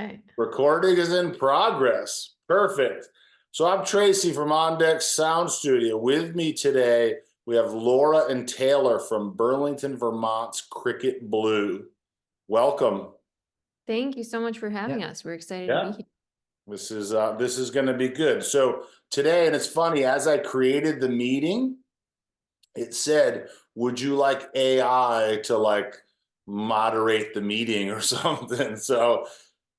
right. Recording is in progress. Perfect. So I'm Tracy from On Deck Sound Studio. With me today, we have Laura and Taylor from Burlington, Vermont's Cricket Blue. Welcome. Thank you so much for having us. We're excited to be here. This is going to be good. So today, and it's funny, as I created the meeting, it said, would you like AI to like moderate the meeting or something? So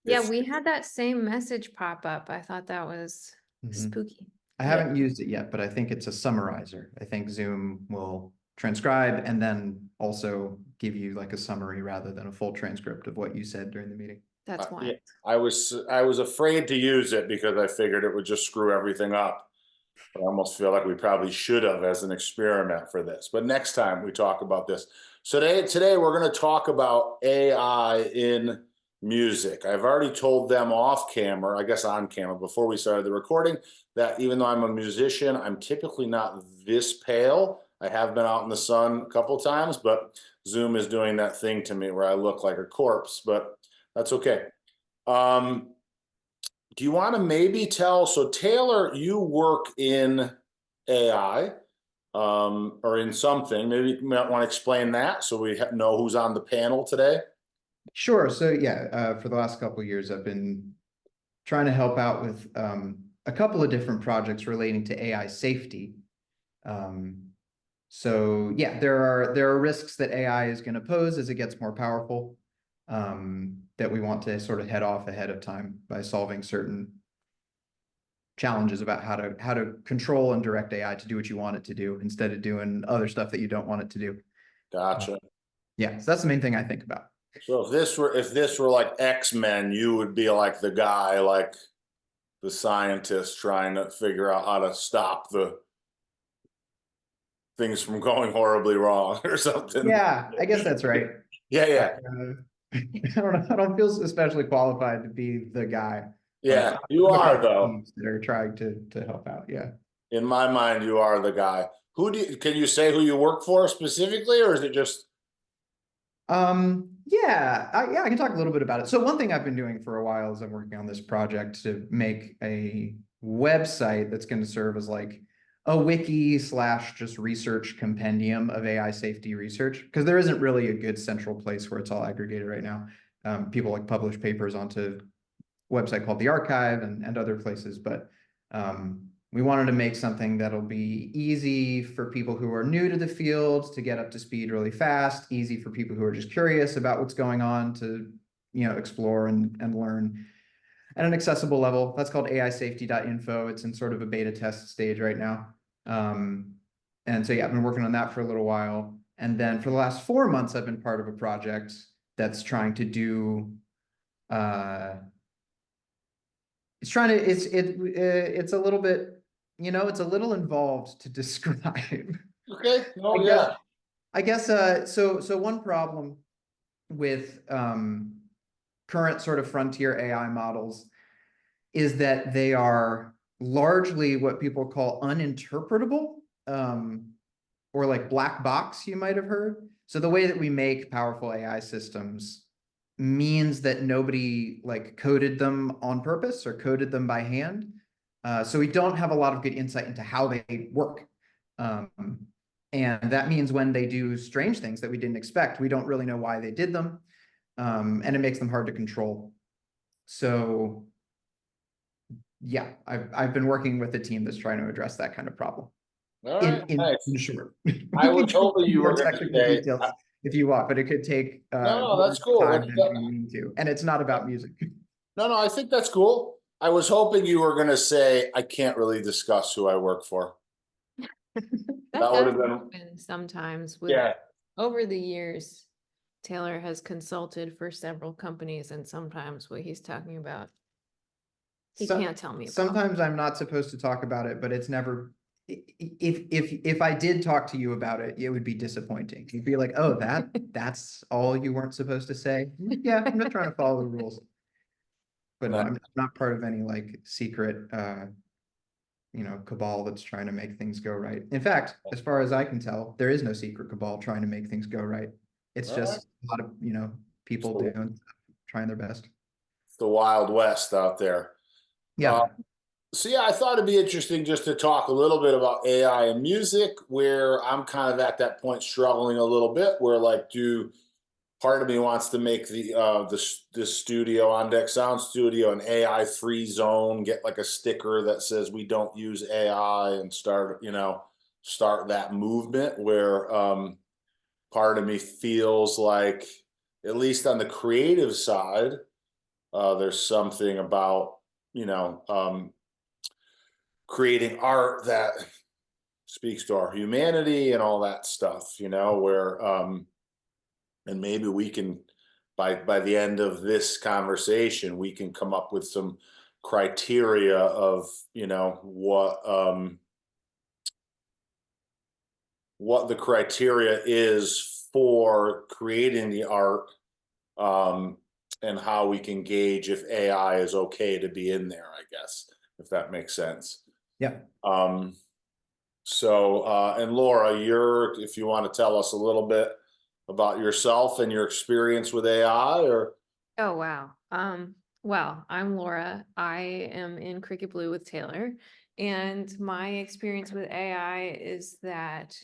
Yeah, we had that same message pop up. I thought that was spooky. I haven't used it yet, but I think it's a summarizer. I think Zoom will transcribe and then also give you like a summary rather than a full transcript of what you said during the meeting. That's why. Yeah, I was afraid to use it because I figured it would just screw everything up. But I almost feel like we probably should have as an experiment for this. But next time we talk about this. So today we're going to talk about AI in music. I've already told them off camera, I guess on camera, before we started the recording, that even though I'm a musician, I'm typically not this pale. I have been out in the sun a couple times, but Zoom is doing that thing to me where I look like a corpse, but that's okay. Do you want to maybe tell, so Taylor, you work in AI or in something. Maybe you might want to explain that so we know who's on the panel today. Sure. So yeah, for the last couple of years, I've been trying to help out with a couple of different projects relating to AI safety. So yeah, there are risks that AI is going to pose as it gets more powerful, that we want to sort of head off ahead of time by solving certain challenges about how to control and direct AI to do what you want it to do instead of doing other stuff that you don't want it to do. Gotcha. Yeah, so that's the main thing I think about. So if this were like X-Men, you would be like the guy, like the scientist trying to figure out how to stop the things from going horribly wrong or something. Yeah, I guess that's right. Yeah. I don't know. I don't feel especially qualified to be the guy. Yeah, you are though. That are trying to help out. Yeah. In my mind, you are the guy. Can you say who you work for specifically, or is it just? Yeah, I can talk a little bit about it. So one thing I've been doing for a while is I'm working on this project to make a website that's going to serve as like a wiki / just research compendium of AI safety research, because there isn't really a good central place where it's all aggregated right now. People like publish papers onto a website called the Archive and other places, but we wanted to make something that'll be easy for people who are new to the field to get up to speed really fast, easy for people who are just curious about what's going on to, explore and learn at an accessible level. That's called aisafety.info. It's in sort of a beta test stage right now. And so, yeah, I've been working on that for a little while. And then for the last 4 months, I've been part of a project that's trying to do, it's a little bit, it's a little involved to describe. Okay. Oh, yeah. I guess, so one problem with current sort of frontier AI models is that they are largely what people call uninterpretable, or like black box, you might have heard. So the way that we make powerful AI systems means that nobody like coded them on purpose or coded them by hand. So we don't have a lot of good insight into how they work. And that means when they do strange things that we didn't expect, we don't really know why they did them. And it makes them hard to control. So yeah, I've been working with a team that's trying to address that kind of problem. All right, nice. In short. I was hoping you were going technical to say details if you want, but it could take no, that's cool. time than we mean to. And it's not about music. No, I think that's cool. I was hoping you were going to say I can't really discuss who I work for. That would have been sometimes with over the years. Taylor has consulted for several companies, and sometimes what he's talking about, he can't tell me about. Sometimes I'm not supposed to talk about it, but it's never. If I did talk to you about it, it would be disappointing. You'd be like, "Oh, that's all you weren't supposed to say." Yeah, I'm not trying to follow the rules, but no, I'm not part of any like secret, cabal that's trying to make things go right. In fact, as far as I can tell, there is no secret cabal trying to make things go right. It's just a lot of, people doing, trying their best. the Wild West out there. Yeah. So yeah, I thought it'd be interesting just to talk a little bit about AI and music, where I'm kind of at that point struggling a little bit, where like, part of me wants to make the studio, On Deck Sound Studio, an AI free zone, get like a sticker that says we don't use AI, and start that movement where part of me feels like, at least on the creative side, there's something about creating art that speaks to our humanity and all that stuff, where and maybe we can, by the end of this conversation, we can come up with some criteria of what the criteria is for creating the art, and how we can gauge if AI is okay to be in there, I guess, if that makes sense. Yeah. So and Laura, if you want to tell us a little bit about yourself and your experience with AI, or. Oh, wow. Well, I'm Laura. I am in Cricket Blue with Taylor, and my experience with AI is that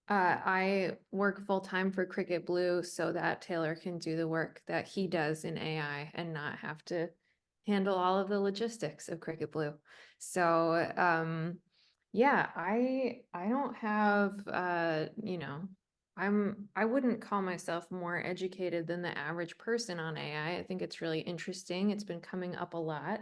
I work full time for Cricket Blue so that Taylor can do the work that he does in AI and not have to handle all of the logistics of Cricket Blue. So yeah, I don't have I wouldn't call myself more educated than the average person on AI. I think it's really interesting. It's been coming up a lot.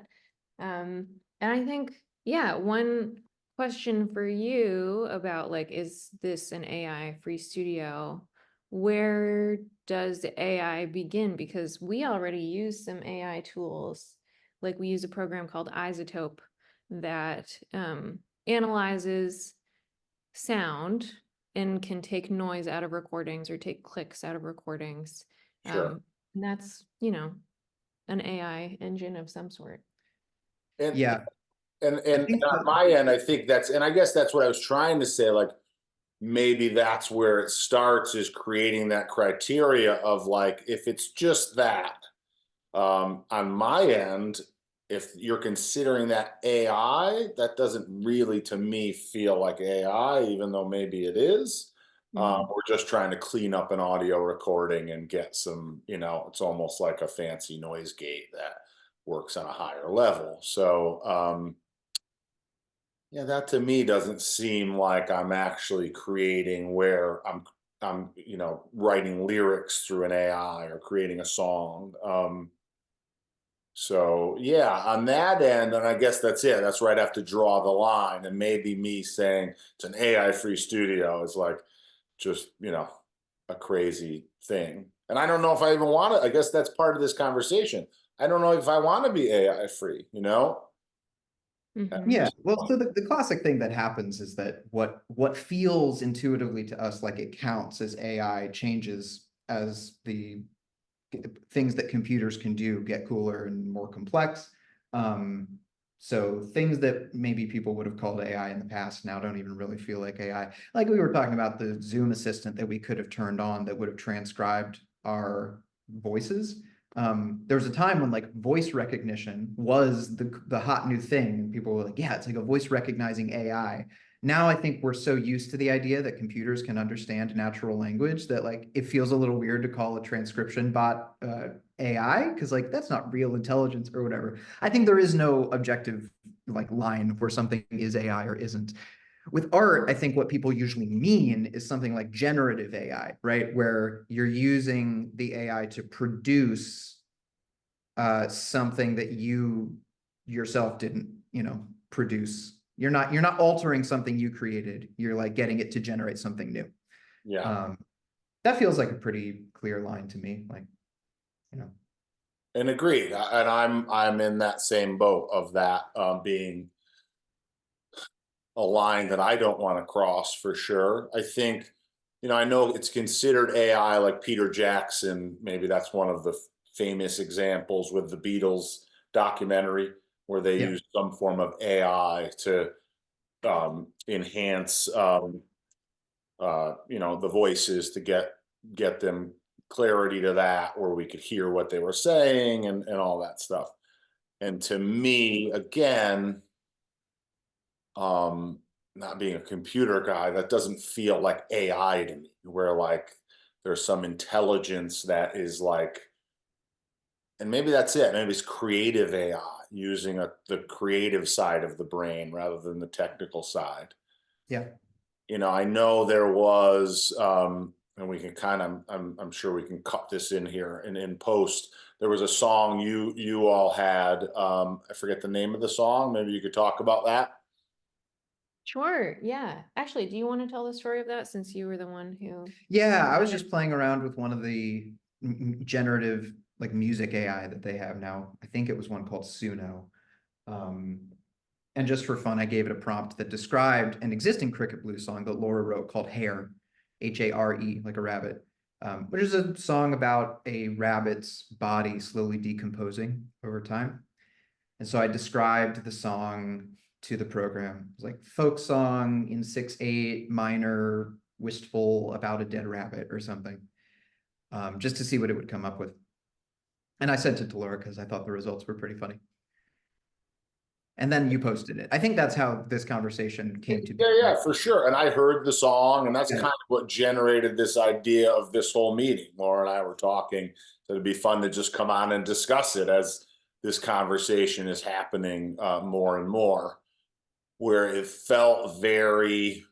And I think, yeah, one question for you about like, is this an AI free studio? Where does the AI begin? Because we already use some AI tools. Like we use a program called Isotope that analyzes sound and can take noise out of recordings or take clicks out of recordings. Sure. And that's, an AI engine of some sort. And Yeah. and on my end, I think I guess that's what I was trying to say, like maybe that's where it starts, is creating that criteria of like, if it's just that, on my end, if you're considering that AI, that doesn't really to me feel like AI, even though maybe it is. We're just trying to clean up an audio recording and get some, it's almost like a fancy noise gate that works on a higher level. So yeah, that to me doesn't seem like I'm actually creating, where I'm writing lyrics through an AI or creating a song. So yeah, on that end, and I guess that's it. That's where I'd have to draw the line, and maybe me saying it's an AI free studio is like just a crazy thing. And I don't know if I even want to. I guess that's part of this conversation. I don't know if I want to be AI free. Yeah, well, so the classic thing that happens is that what feels intuitively to us like it counts as AI changes as the things that computers can do get cooler and more complex. So things that maybe people would have called AI in the past now don't even really feel like AI. Like we were talking about the Zoom assistant that we could have turned on that would have transcribed our voices. There was a time when like voice recognition was the hot new thing, and people were like, yeah, it's like a voice recognizing AI. Now I think we're so used to the idea that computers can understand natural language that like it feels a little weird to call a transcription bot AI, because like that's not real intelligence or whatever. I think there is no objective like line where something is AI or isn't. With art, I think what people usually mean is something like generative AI, right? Where you're using the AI to produce something that you yourself didn't, produce. You're not altering something you created. You're like getting it to generate something new. Yeah. That feels like a pretty clear line to me. Like, And agreed. And I'm in that same boat of that being a line that I don't want to cross, for sure. I think, I know it's considered AI, like Peter Jackson, maybe that's one of the famous examples with the Beatles documentary, where they use some form of AI to enhance the voices to get them clarity to that, where we could hear what they were saying and all that stuff. And to me, again, not being a computer guy, that doesn't feel like AI to me, where like there's some intelligence that is like, and maybe that's it. Maybe it's creative AI, using the creative side of the brain rather than the technical side. Yeah. You know, I know there was, and we can kind of, I'm sure we can cut this in here and in post. There was a song you all had. I forget the name of the song. Maybe you could talk about that. Sure. Yeah. Actually, do you want to tell the story of that, since you were the one who? Yeah, I was just playing around with one of the generative like music AI that they have now. I think it was one called Suno. And just for fun, I gave it a prompt that described an existing Cricket Blues song that Laura wrote called Hare, Hare, like a rabbit, which is a song about a rabbit's body slowly decomposing over time. And so I described the song to the program. It was like folk song in 6/8 minor, wistful, about a dead rabbit or something, just to see what it would come up with. And I sent it to Laura because I thought the results were pretty funny. And then you posted it. I think that's how this conversation came to be. Yeah, for sure. And I heard the song, and that's kind of what generated this idea of this whole meeting. Laura and I were talking, so it'd be fun to just come on and discuss it as this conversation is happening more and more, where it felt very,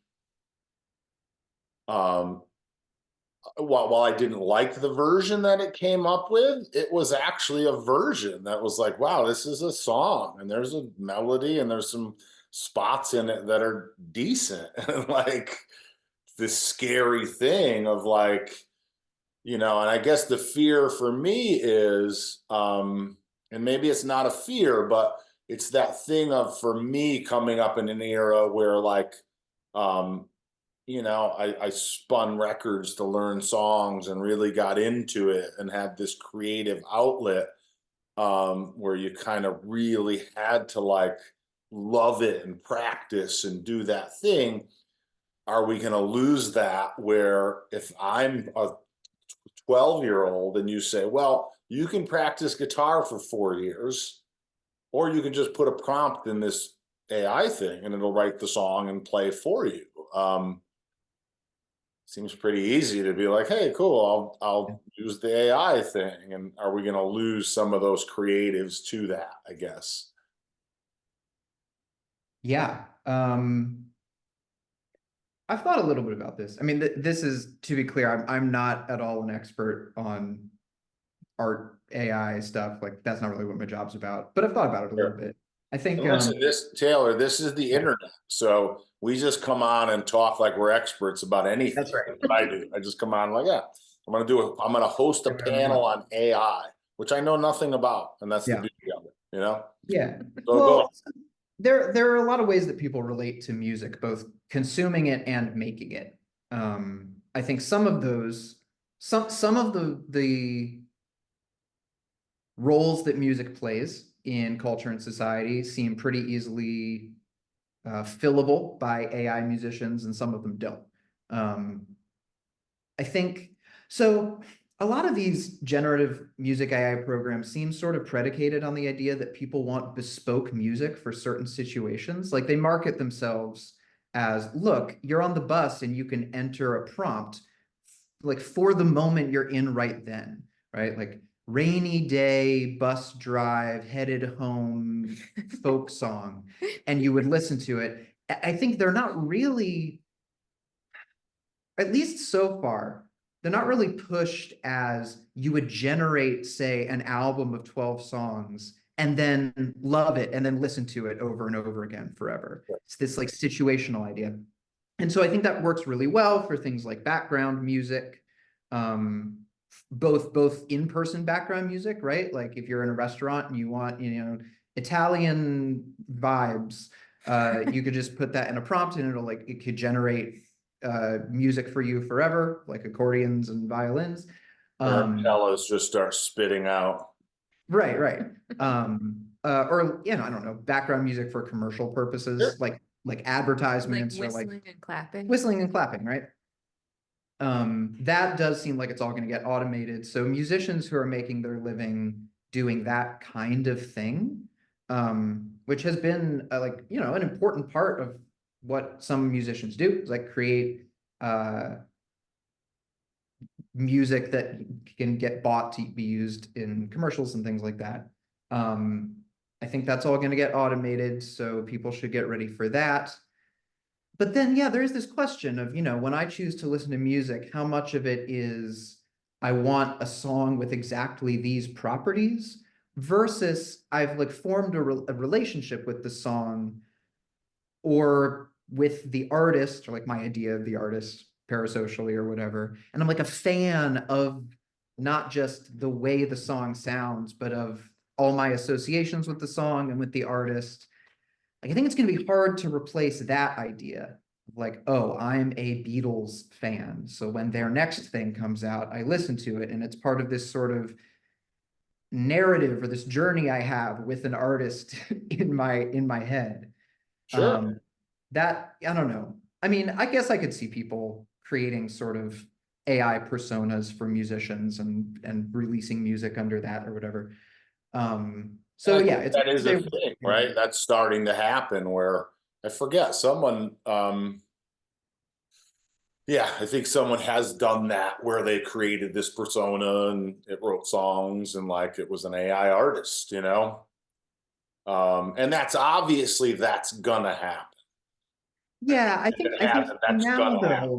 while I didn't like the version that it came up with, it was actually a version that was like, wow, this is a song, and there's a melody, and there's some spots in it that are decent. And like this scary thing of like, you know, and I guess the fear for me is, and maybe it's not a fear, but it's that thing of, for me, coming up in an era where like, you know, I spun records to learn songs and really got into it and had this creative outlet, where you kind of really had to like love it and practice and do that thing. Are we going to lose that, where if I'm a 12-year-old and you say, well, you can practice guitar for 4 years, or you can just put a prompt in this AI thing and it'll write the song and play for you. Seems pretty easy to be like, hey, cool, I'll use the AI thing. And are we going to lose some of those creatives to that, I guess? Yeah. I've thought a little bit about this. I mean, this is, to be clear, I'm not at all an expert on art AI stuff. Like, that's not really what my job's about, but I've thought about it a little bit. I think, listen, Taylor, this is the internet. So we just come on and talk like we're experts about anything. That's right. That's what I do. I just come on like, yeah, I'm going to host a panel on AI, which I know nothing about. And that's the beauty of it, you know? Yeah. So well, there are a lot of ways that people relate to music, both consuming it and making it. I think some of those, some of the roles that music plays in culture and society seem pretty easily fillable by AI musicians, and some of them don't. I think so. A lot of these generative music AI programs seem sort of predicated on the idea that people want bespoke music for certain situations. Like, they market themselves as, look, you're on the bus and you can enter a prompt like for the moment you're in right then, right? Like, rainy day, bus drive, headed home, folk song, and you would listen to it. I think they're not really, at least so far, they're not really pushed as you would generate, say, an album of 12 songs and then love it and then listen to it over and over again forever. It's this like situational idea. And so I think that works really well for things like background music, both in-person background music, right? Like, if you're in a restaurant and you want, you know, Italian vibes, you could just put that in a prompt and it could generate music for you forever, like accordions and violins. Cellos just start spitting out. Right. Or, you know, I don't know, background music for commercial purposes, like advertisements, like or whistling and clapping. whistling and clapping, right? That does seem like it's all going to get automated. So musicians who are making their living doing that kind of thing, which has been like, you know, an important part of what some musicians do, is like create music that can get bought to be used in commercials and things like that. I think that's all going to get automated, so people should get ready for that. But then, yeah, there is this question of, you know, when I choose to listen to music, how much of it is I want a song with exactly these properties versus I've like formed a relationship with the song or with the artist, or like my idea of the artist parasocially or whatever. And I'm like a fan of not just the way the song sounds, but of all my associations with the song and with the artist. Like, I think it's going to be hard to replace that idea of like, oh, I'm a Beatles fan, so when their next thing comes out, I listen to it, and it's part of this sort of narrative or this journey I have with an artist in my head. Sure. That, I don't know. I mean, I guess I could see people creating sort of AI personas for musicians and releasing music under that or whatever. So yeah, it's that is a thing, right? That's starting to happen where I forget someone, yeah, I think someone has done that where they created this persona and it wrote songs and like it was an AI artist, you know? And that's obviously that's gonna happen. Yeah, I think That's now gonna happen.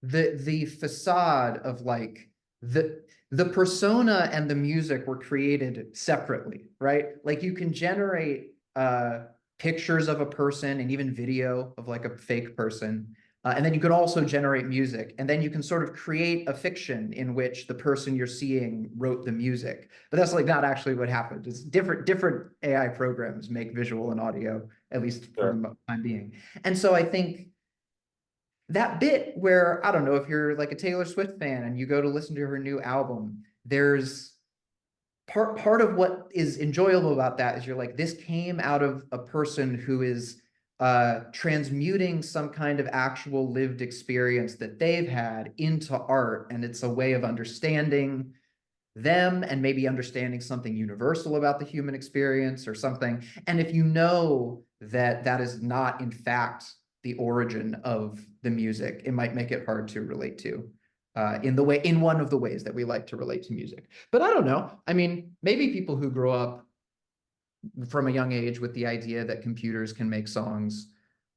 though, the facade of like the persona and the music were created separately, right? Like you can generate pictures of a person and even video of like a fake person. And then you can also generate music, and then you can sort of create a fiction in which the person you're seeing wrote the music. But that's like not actually what happened. It's different AI programs make visual and audio, at least for Sure. the time being. And so I think that bit where, I don't know, if you're like a Taylor Swift fan and you go to listen to her new album, there's part of what is enjoyable about that is you're like, this came out of a person who is transmuting some kind of actual lived experience that they've had into art, and it's a way of understanding them and maybe understanding something universal about the human experience or something. And if you know that that is not in fact the origin of the music, it might make it hard to relate to in one of the ways that we like to relate to music. But I don't know. I mean, maybe people who grow up from a young age with the idea that computers can make songs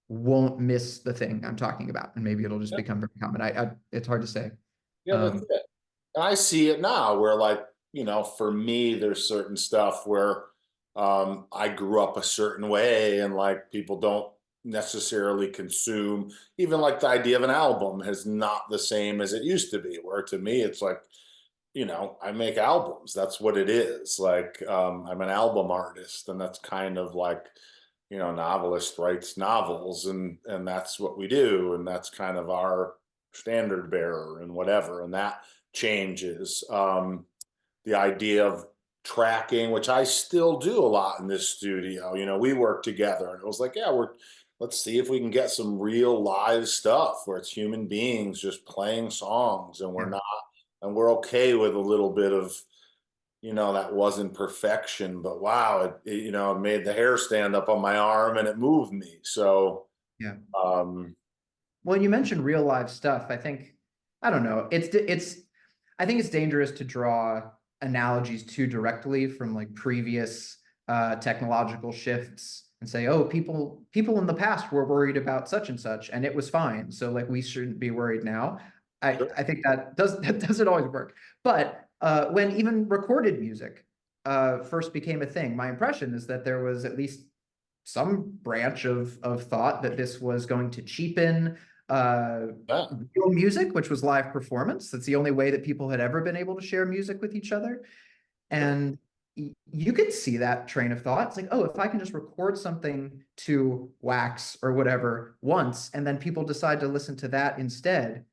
won't miss the thing I'm talking about, and maybe it'll just become very common. It's hard to say. Yeah, that's it. And I see it now where like, you know, for me, there's certain stuff where I grew up a certain way and like people don't necessarily consume, even like the idea of an album is not the same as it used to be, where to me it's like, you know, I make albums. That's what it is. Like I'm an album artist, and that's kind of like, you know, novelist writes novels, and that's what we do, and that's kind of our standard bearer and whatever, and that changes. The idea of tracking, which I still do a lot in this studio. You know, we work together, and it was like, yeah, let's see if we can get some real live stuff where it's human beings just playing songs, and we're Yeah. not, and we're okay with a little bit of, you know, that wasn't perfection, but wow, you know, it made the hair stand up on my arm and it moved me. So, Yeah. um, Well, you mentioned real live stuff. I don't know. I think it's dangerous to draw analogies too directly from like previous technological shifts and say, oh, people in the past were worried about such and such, and it was fine. So like we shouldn't be worried now. I think that doesn't always work. But when even recorded music first became a thing, my impression is that there was at least some branch of thought that this was going to cheapen yeah, real music, which was live performance. That's the only way that people had ever been able to share music with each other. sure. And you could see that train of thought. It's like, oh, if I can just record something to wax or whatever once, and then people decide to listen to that instead,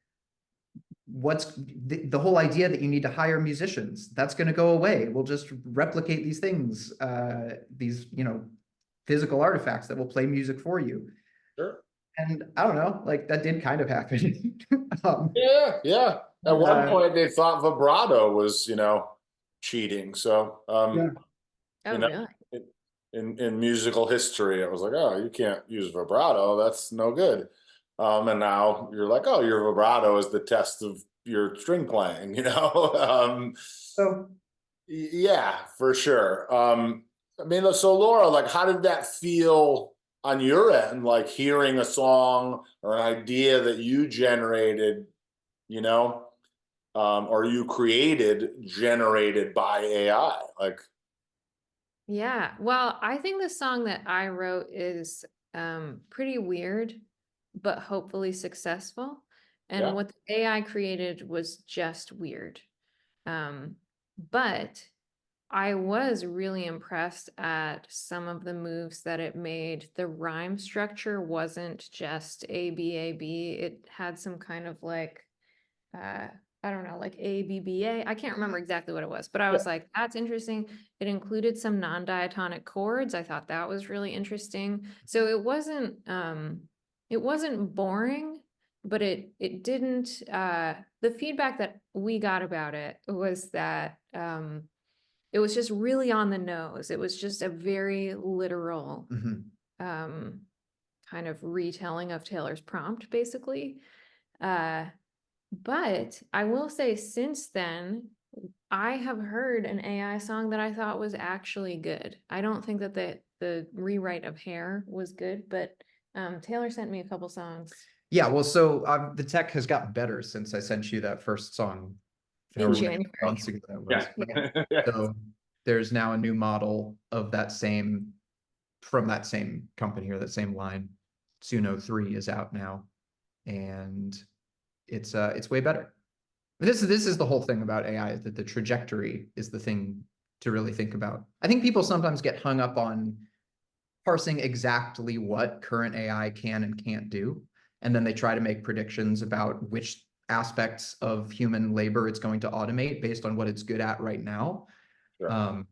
what's the whole idea that you need to hire musicians? That's going to go away. We'll just replicate these things, these, you know, physical artifacts that will play music for you. Sure. And I don't know, like that did kind of happen. Um, Yeah. At one uh, point, they thought vibrato was, cheating. So, yeah. Oh, you know, really? in musical history, it was like, oh, you can't use vibrato. That's no good. And now you're like, oh, your vibrato is the test of your string playing, So Yeah, for sure. I mean, so Laura, like, how did that feel on your end? Like hearing a song or an idea that you generated, you know, or you created, generated by AI? Like, Yeah. Well, I think the song that I wrote is pretty weird, but hopefully successful. And yeah, what the AI created was just weird. Um, but I was really impressed at some of the moves that it made. The rhyme structure wasn't just A, B, A, B. It had some kind of like, uh, I don't know, like A, B, B, A. I can't remember exactly what it was, but I yeah, was like, that's interesting. It included some non-diatonic chords. I thought that was really interesting. So it wasn't boring, but it didn't, the feedback that we got about it was that, it was just really on the nose. It was just a very literal mhm. um, kind of retelling of Taylor's prompt, basically. Uh, but I will say, since then, I have heard an AI song that I thought was actually good. I don't think that the rewrite of Hair was good, but Taylor sent me a couple songs Yeah, well, so the tech has gotten better since I sent you that first song, in however many January. months ago that yeah, was. yeah. So there's now a new model of that same, from that same company or that same line. Suno 3 is out now, and it's way better. This is the whole thing about AI, is that the trajectory is the thing to really think about. I think people sometimes get hung up on parsing exactly what current AI can and can't do, and then they try to make predictions about which aspects of human labor it's going to automate based on what it's good at right now. Sure. Um,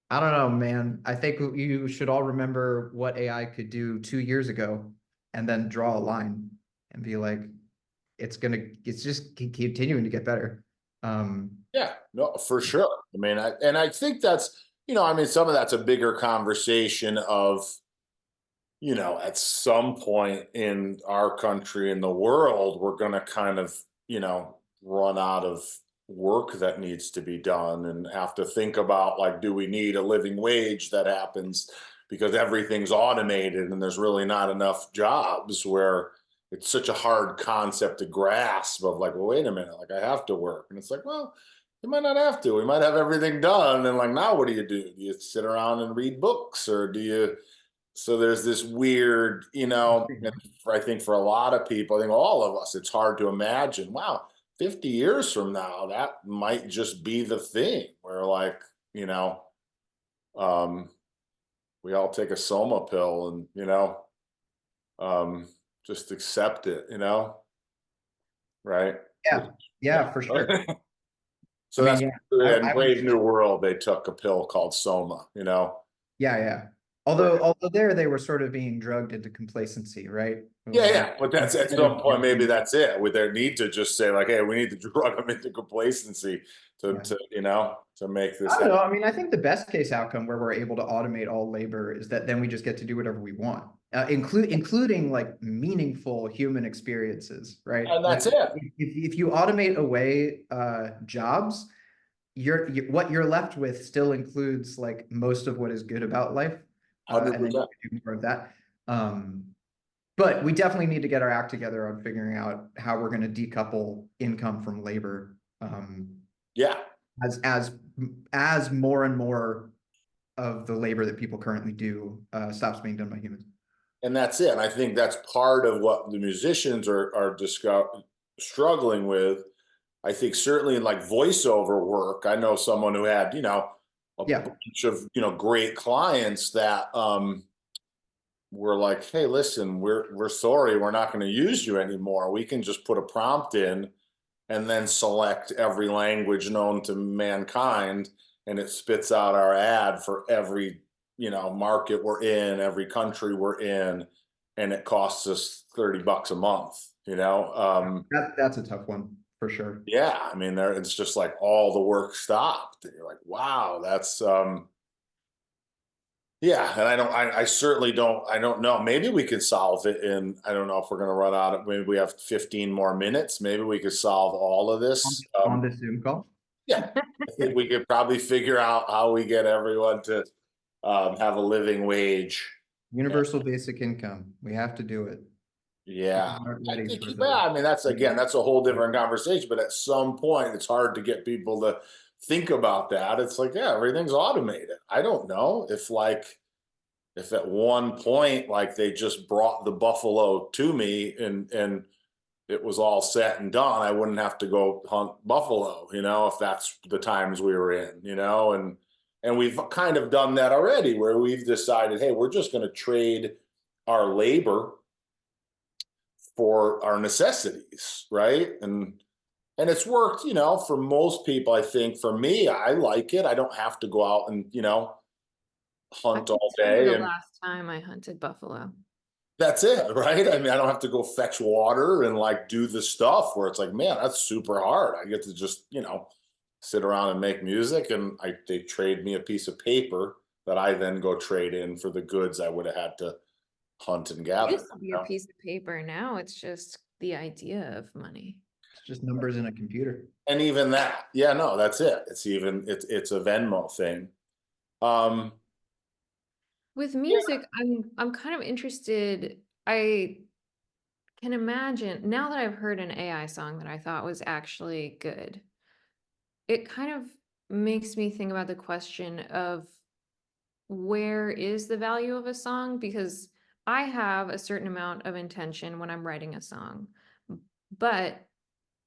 I don't know, man. I think you should all remember what AI could do 2 years ago, and then draw a line and be like, it's just continuing to get better. Yeah, no, for sure. I mean, I think that's, I mean, some of that's a bigger conversation of, at some point in our country in the world, we're going to kind of, run out of work that needs to be done and have to think about, like, do we need a living wage that happens because everything's automated and there's really not enough jobs, where it's such a hard concept to grasp of, like, well, wait a minute, like, I have to work. And it's like, well, you might not have to. We might have everything done. And, like, now what do? Do you sit around and read books, or do you? So there's this weird, and I think for a lot of people, I think all of us, it's hard to imagine, wow, 50 years from now, that might just be the thing where, like, you know, um, we all take a Soma pill and, um, just accept it, right? Yeah, yeah, for sure. I So mean, that's, yeah, in I would, Brave New World, they took a pill called Soma. yeah, yeah. Right. Although there they were sort of being drugged into complacency, right? It was Yeah, like but that's at instead of some point, maybe getting, that's it. With their need to just say, like, hey, we need to drug them into complacency to, yeah. to make I this don't happen. know. I mean, I think the best case outcome where we're able to automate all labor is that then we just get to do whatever we want, including like meaningful human experiences, right? And Like that's it. if you automate away jobs, what you're left with still includes like most of what is good about life, and then you 100%. can do more of that. Um, but we definitely need to get our act together on figuring out how we're going to decouple income from labor. Yeah. As more and more of the labor that people currently do stops being done by humans. And that's it. And I think that's part of what the musicians are struggling with. I think certainly in, like, voiceover work, I know someone who had, a Yeah, bunch of, great clients that were like, hey, listen, we're sorry, we're not going to use you anymore. We can just put a prompt in and then select every language known to mankind, and it spits out our ad for every, market we're in, every country we're in. and it costs us $30 a month, you know? That's a tough one for sure. Yeah, I mean, there it's just like all the work stopped. And you're like, wow, that's yeah, and I certainly I don't know. Maybe we could solve it in, I don't know if we're gonna run out of, maybe we have 15 more minutes. Maybe we could solve all of this. On this Zoom call? Yeah, I think we could probably figure out how we get everyone to have a living wage. Universal basic income. We have to do it. Yeah, People aren't I ready think, for yeah, I mean, that's the- that's a whole different conversation, but at some point it's hard to get people to think about that. It's like, yeah, everything's automated. I don't know if at one point, like they just brought the buffalo to me and it was all set and done, I wouldn't have to go hunt buffalo, you know, if that's the times we were in, you know, and we've kind of done that already where we've decided, hey, we're just going to trade our labor for our necessities, right? And it's worked, you know, for most people. I think for me, I like it. I don't have to go out and, you know, hunt all day. The And last time I hunted buffalo. that's it, right? I mean, I don't have to go fetch water and like do the stuff where it's like, man, that's super hard. I get to just, you know, sit around and make music, and they trade me a piece of paper that I then go trade in for the goods I would have had to hunt and It gather. used to be a piece of paper. Now it's just the idea of money. It's just numbers in a computer. And even that, yeah, no, that's it. It's a Venmo thing. With music, I'm kind of interested. I can imagine now that I've heard an AI song that I thought was actually good, it kind of makes me think about the question of where is the value of a song? Because I have a certain amount of intention when I'm writing a song, but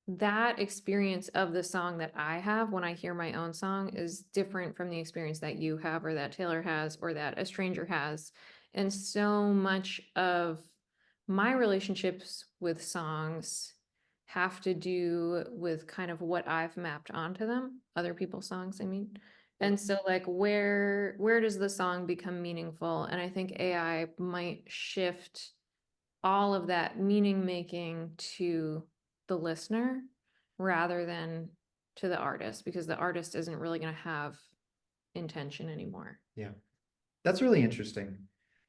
that experience of the song that I have when I hear my own song is different from the experience that you have or that Taylor has or that a stranger has. And so much of my relationships with songs have to do with kind of what I've mapped onto them, other people's songs, I mean. And so like where does the song become meaningful? And I think AI might shift all of that meaning making to the listener rather than to the artist, because the artist isn't really going to have intention anymore. Yeah, that's really interesting.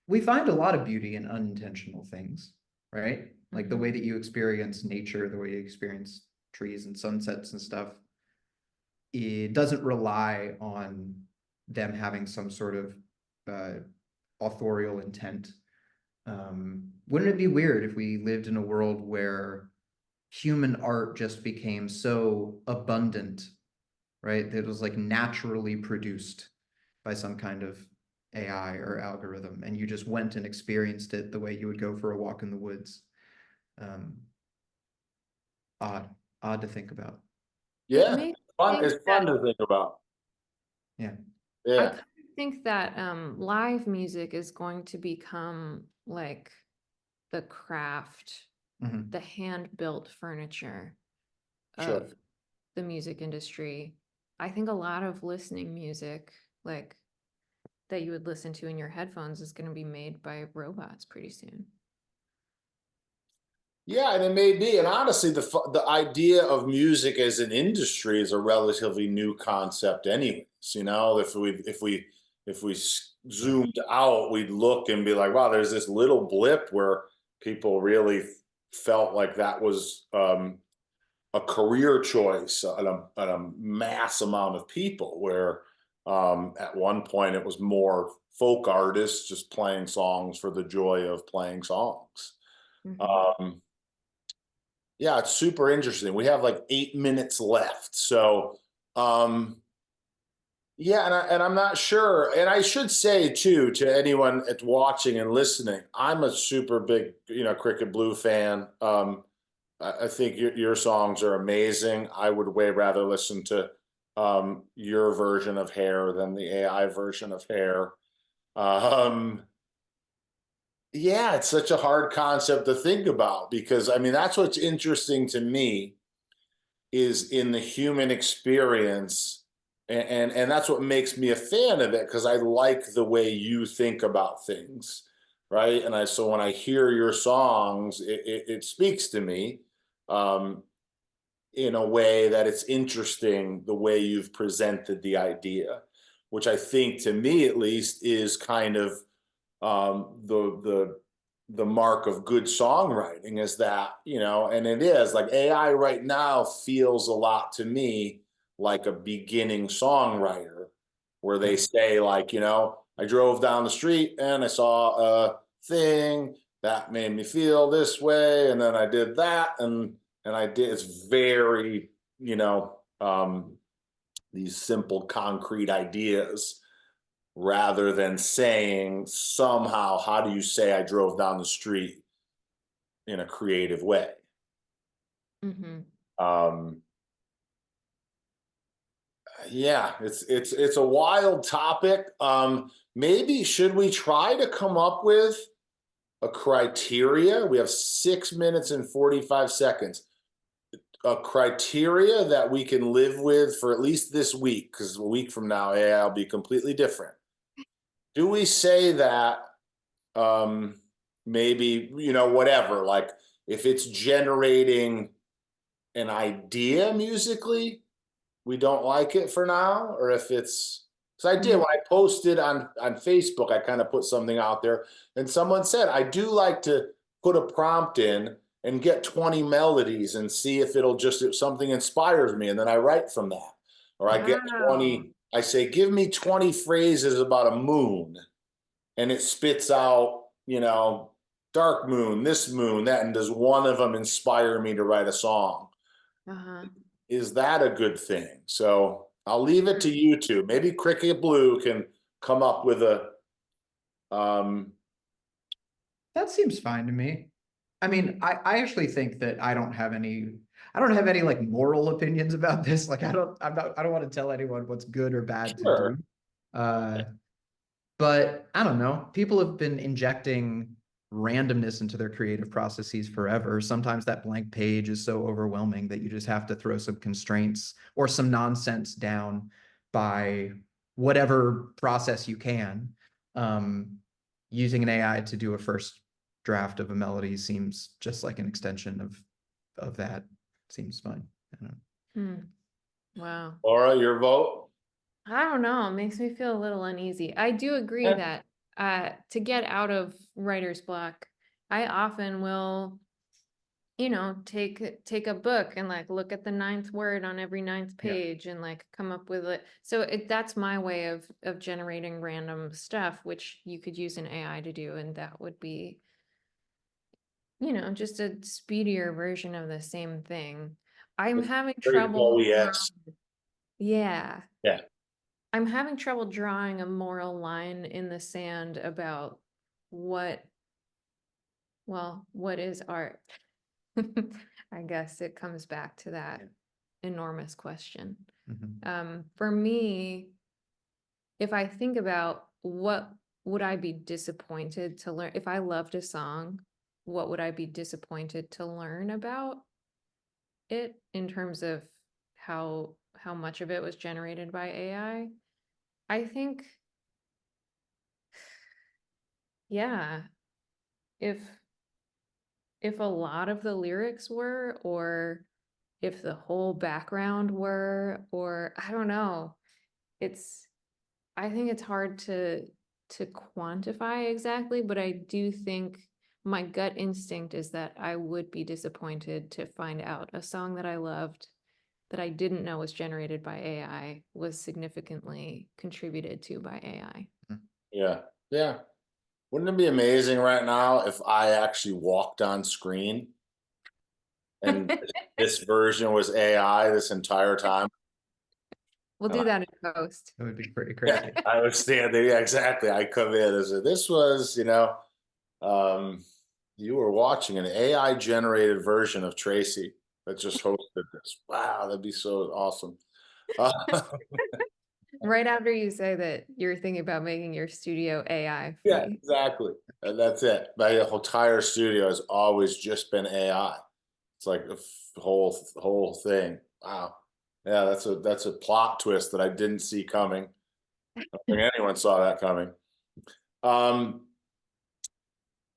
We find a lot of beauty in unintentional things, right? Like the way that you experience nature, the way you experience trees and sunsets and stuff. It doesn't rely on them having some sort of authorial intent. Wouldn't it be weird if we lived in a world where human art just became so abundant, right? That it was like naturally produced by some kind of AI or algorithm, and you just went and experienced it the way you would go for a walk in the woods. Odd to think about. Yeah, it's fun to think about. Yeah. I kind of think that live music is going to become like the craft, the hand-built furniture of the music industry. I think a lot of listening music, like that you would listen to in your headphones, is going to be made by robots pretty soon. Yeah, and it may be. And honestly, the idea of music as an industry is a relatively new concept, anyways. You know, if we zoomed out, we'd look and be like, wow, there's this little blip where people really felt like that was a career choice and a mass amount of people. Where at one point it was more folk artists just playing songs for the joy of playing songs. Yeah, it's super interesting. We have like 8 minutes left. So, yeah, and I'm not sure. And I should say too, to anyone that's watching and listening, I'm a super big, you know, Cricket Blue fan. I think your songs are amazing. I would way rather listen to your version of Hair than the AI version of Hair. Yeah, it's such a hard concept to think about because I mean, that's what's interesting to me is in the human experience. And that's what makes me a fan of it because I like the way you think about things. right? And so when I hear your songs, it speaks to me in a way that it's interesting the way you've presented the idea, which I think, to me at least, is kind of the mark of good songwriting, is that, and it is like AI right now feels a lot to me like a beginning songwriter, where they say, like, I drove down the street and I saw a thing that made me feel this way, and then I did that, and I did. It's very, these simple concrete ideas, rather than saying somehow, how do you say I drove down the street in a creative way? Yeah, it's a wild topic. Maybe should we try to come up with a criteria? We have 6 minutes and 45 seconds. A criteria that we can live with for at least this week, because a week from now, AI will be completely different. Do we say that maybe, whatever, like if it's generating an idea musically, we don't like it for now? Or if it's, because I did, when I posted on Facebook, I kind of put something out there, and someone said, I do like to put a prompt in and get 20 melodies and see if if something inspires me, and then I write from that. Or I get 20, I say, give me 20 phrases about a moon, and it spits out, dark moon, this moon, that, and does one of them inspire me to write a song? Is that a good thing? So I'll leave it to you two. Maybe Cricket Blue can come up with a that seems fine to me. I mean, I actually think that I don't have any like moral opinions about this. Like I don't want to tell anyone what's good or bad to do. But I don't know. People have been injecting randomness into their creative processes forever. Sometimes that blank page is so overwhelming that you just have to throw some constraints or some nonsense down by whatever process you can. Using an AI to do a first draft of a melody seems just like an extension of that. Seems fine. I don't know. Wow. Laura, your vote? I don't know. It makes me feel a little uneasy. I do agree that to get out of writer's block, I often will, take a book and like look at the 9th word on every 9th page and like come up with it. So that's my way of generating random stuff, which you could use an AI to do, and that would be, just a speedier version of the same thing. I'm having trouble. Yes. Yeah. Yeah. I'm having trouble drawing a moral line in the sand about what is art? I guess it comes back to that enormous question. For me, if I think about what would I be disappointed to learn, if I loved a song, what would I be disappointed to learn about it in terms of how much of it was generated by AI? I think, yeah, if a lot of the lyrics were, or if the whole background were, or I don't know, I think it's hard to quantify exactly, but I do think my gut instinct is that I would be disappointed to find out a song that I loved that I didn't know was generated by AI was significantly contributed to by AI. Yeah. Yeah. Wouldn't it be amazing right now if I actually walked on screen and this version was AI this entire time? We'll do that in post. That would be pretty crazy. Yeah, I would stand there. Yeah, exactly. I come in as this was, you were watching an AI generated version of Tracy that just hosted this. Wow, that'd be so awesome. Right after you say that you're thinking about making your studio AI free. Yeah, exactly. And that's it. My entire studio has always just been AI. It's like the whole thing. Wow. Yeah, that's a plot twist that I didn't see coming. I don't think anyone saw that coming.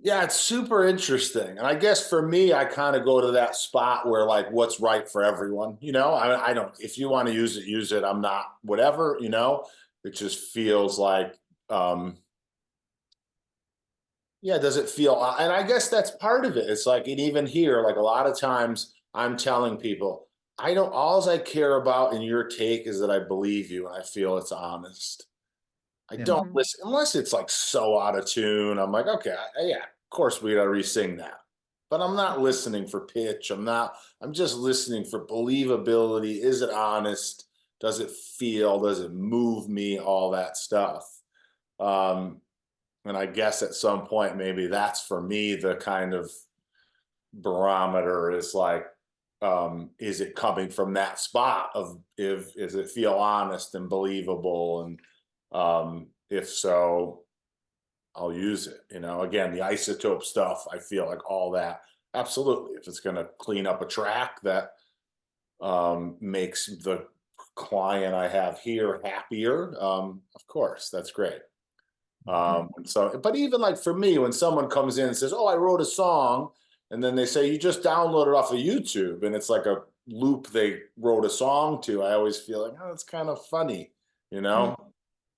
Yeah, it's super interesting. And I guess for me, I kind of go to that spot where like what's right for everyone, you know? I don't, if you want to use it, use it. I'm not whatever, you know? It just feels like yeah, does it feel, and I guess that's part of it. It's like, and even here, like a lot of times I'm telling people, I don't, alls I care about in your take is that I believe you and I feel it's honest. I Yeah. don't listen unless it's like so out of tune. I'm like, okay, yeah, of course we gotta re-sing that. But I'm not listening for pitch. I'm just listening for believability. Is it honest? Does it feel? Does it move me? All that stuff. Um, and I guess at some point, maybe that's for me the kind of barometer is like, is it coming from that spot of if is it feel honest and believable? And if so, I'll use it. You know, again, the isotope stuff, I feel like all that, absolutely. If it's gonna clean up a track that makes the client I have here happier, of course, that's great. And so, but even like for me, when someone comes in and says, "Oh, I wrote a song," and then they say, "You just downloaded off of YouTube," and it's like a loop they wrote a song to, I always feel like, oh, it's kind of funny, you know?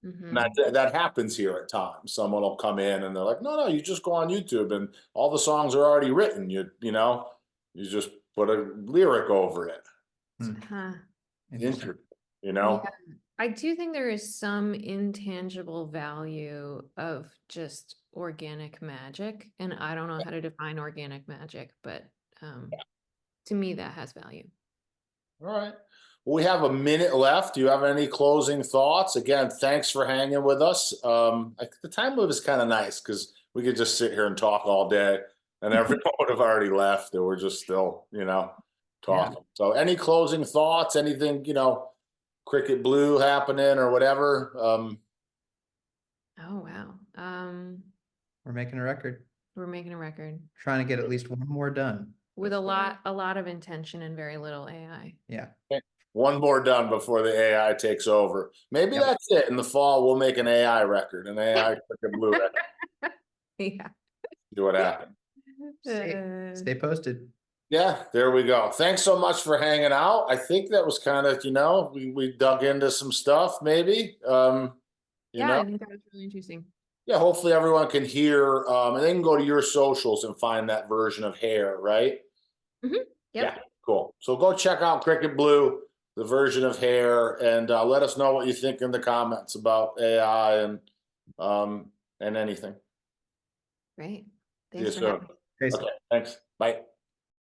And that happens here at times. Someone will come in and they're like, "No, no, you just go on YouTube and all the songs are already written. You know, you just put a lyric over it." Huh. Interesting. You know? Yeah, I do think there is some intangible value of just organic magic, and I don't know how to define organic magic, but to me that has value. All right. Well, we have a minute left. Do you have any closing thoughts? Again, thanks for hanging with us. The time limit is kind of nice because we could just sit here and talk all day, and everyone would have already left, and we're just still, you know, talking. Yeah. So, any closing thoughts? Anything, you know, Cricket Blue happening or whatever? Oh wow. We're making a record. We're making a record Trying to get at least one more done. with a lot of intention and very little AI. Yeah. One more done before the AI takes over. Maybe Yep. that's it. In the fall, we'll make an AI record, an AI Cricket Blue record. Yeah. See what happens. Stay posted. Yeah, there we go. Thanks so much for hanging out. I think that was kind of, you know, we dug into some stuff maybe. You Yeah, know, I think that was really interesting. yeah, hopefully everyone can hear and they can go to your socials and find that version of Hair, right? Yep. Yeah, cool. So go check out Cricket Blue, the version of Hair, and let us know what you think in the comments about AI and anything. Great. See you Thanks for soon. having me. Tracy. Okay, thanks. Bye.